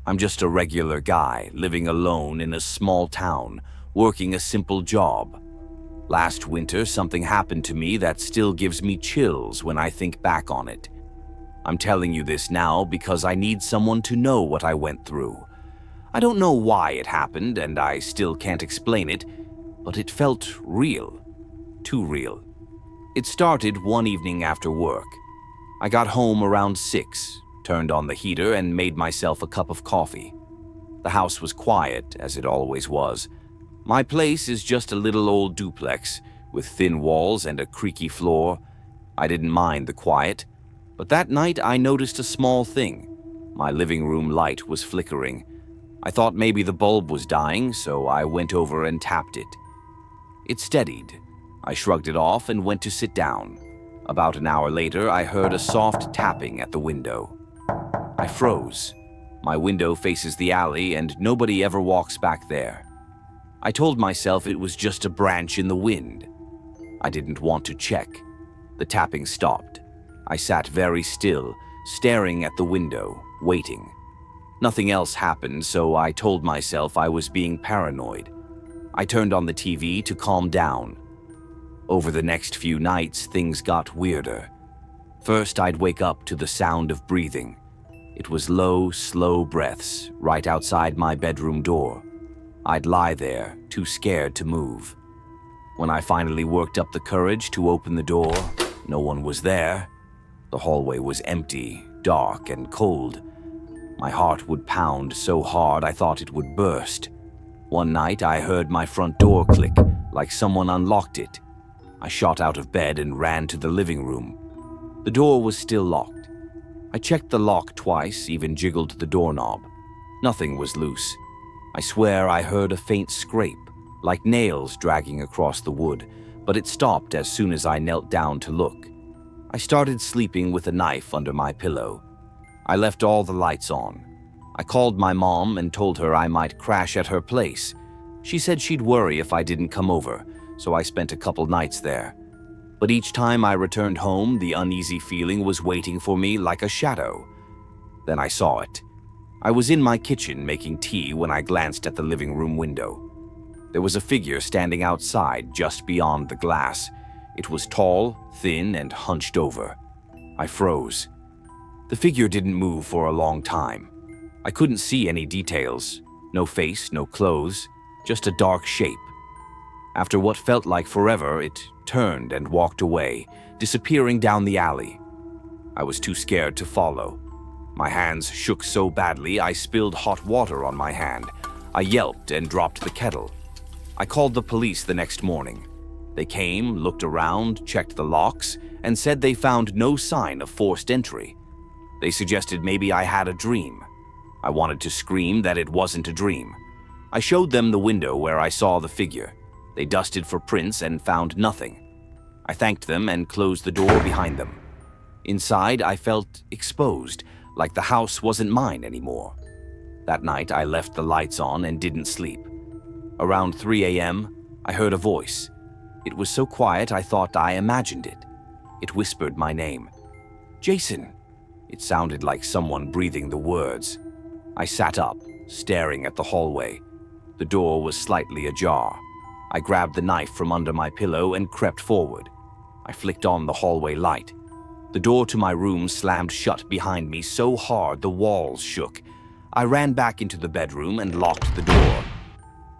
I'm just a regular guy living alone in a small town, working a simple job. Last winter, something happened to me that still gives me chills when I think back on it. I'm telling you this now because I need someone to know what I went through. I don't know why it happened, and I still can't explain it, but it felt real. Too real. It started one evening after work. I got home around 6, turned on the heater, and made myself a cup of coffee. The house was quiet, as it always was. My place is just a little old duplex, with thin walls and a creaky floor. I didn't mind the quiet, but that night I noticed a small thing. My living room light was flickering. I thought maybe the bulb was dying, so I went over and tapped it. It steadied. I shrugged it off and went to sit down. About an hour later, I heard a soft tapping at the window. I froze. My window faces the alley, and nobody ever walks back there. I told myself it was just a branch in the wind. I didn't want to check. The tapping stopped. I sat very still, staring at the window, waiting. Nothing else happened, so I told myself I was being paranoid. I turned on the TV to calm down. Over the next few nights, things got weirder. First, I'd wake up to the sound of breathing. It was low, slow breaths right outside my bedroom door. I'd lie there, too scared to move. When I finally worked up the courage to open the door, no one was there. The hallway was empty, dark, and cold. My heart would pound so hard I thought it would burst. One night I heard my front door click, like someone unlocked it. I shot out of bed and ran to the living room. The door was still locked. I checked the lock twice, even jiggled the doorknob. Nothing was loose. I swear I heard a faint scrape, like nails dragging across the wood, but it stopped as soon as I knelt down to look. I started sleeping with a knife under my pillow. I left all the lights on. I called my mom and told her I might crash at her place. She said she'd worry if I didn't come over, so I spent a couple nights there. But each time I returned home, the uneasy feeling was waiting for me like a shadow. Then I saw it. I was in my kitchen making tea when I glanced at the living room window. There was a figure standing outside just beyond the glass. It was tall, thin, and hunched over. I froze. The figure didn't move for a long time. I couldn't see any details. No face, no clothes, just a dark shape. After what felt like forever, it turned and walked away, disappearing down the alley. I was too scared to follow. My hands shook so badly I spilled hot water on my hand. I yelped and dropped the kettle. I called the police the next morning. They came, looked around, checked the locks, and said they found no sign of forced entry. They suggested maybe I had a dream. I wanted to scream that it wasn't a dream. I showed them the window where I saw the figure. They dusted for prints and found nothing. I thanked them and closed the door behind them. Inside, I felt exposed, like the house wasn't mine anymore. That night, I left the lights on and didn't sleep. Around 3 a.m., I heard a voice. It was so quiet I thought I imagined it. It whispered my name. "Jason." It sounded like someone breathing the words. I sat up, staring at the hallway. The door was slightly ajar. I grabbed the knife from under my pillow and crept forward. I flicked on the hallway light. The door to my room slammed shut behind me so hard the walls shook. I ran back into the bedroom and locked the door.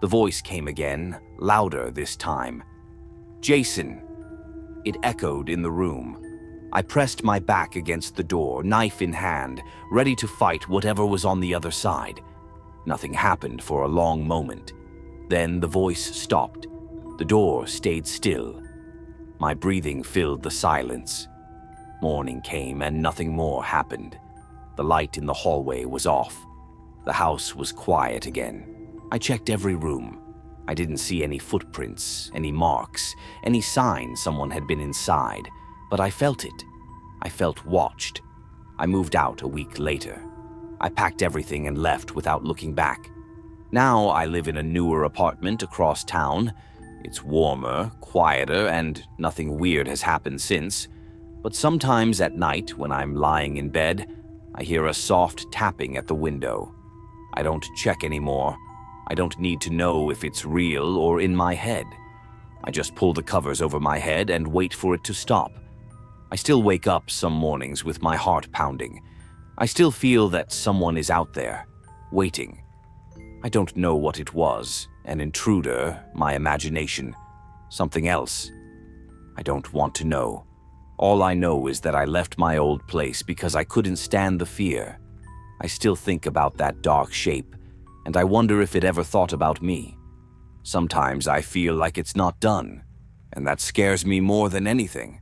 The voice came again, louder this time. "Jason." It echoed in the room. I pressed my back against the door, knife in hand, ready to fight whatever was on the other side. Nothing happened for a long moment. Then the voice stopped. The door stayed still. My breathing filled the silence. Morning came and nothing more happened. The light in the hallway was off. The house was quiet again. I checked every room. I didn't see any footprints, any marks, any sign someone had been inside, but I felt it. I felt watched. I moved out a week later. I packed everything and left without looking back. Now I live in a newer apartment across town. It's warmer, quieter, and nothing weird has happened since. But sometimes at night, when I'm lying in bed, I hear a soft tapping at the window. I don't check anymore. I don't need to know if it's real or in my head. I just pull the covers over my head and wait for it to stop. I still wake up some mornings with my heart pounding. I still feel that someone is out there, waiting. I don't know what it was, an intruder, my imagination, something else. I don't want to know. All I know is that I left my old place because I couldn't stand the fear. I still think about that dark shape, and I wonder if it ever thought about me. Sometimes I feel like it's not done, and that scares me more than anything.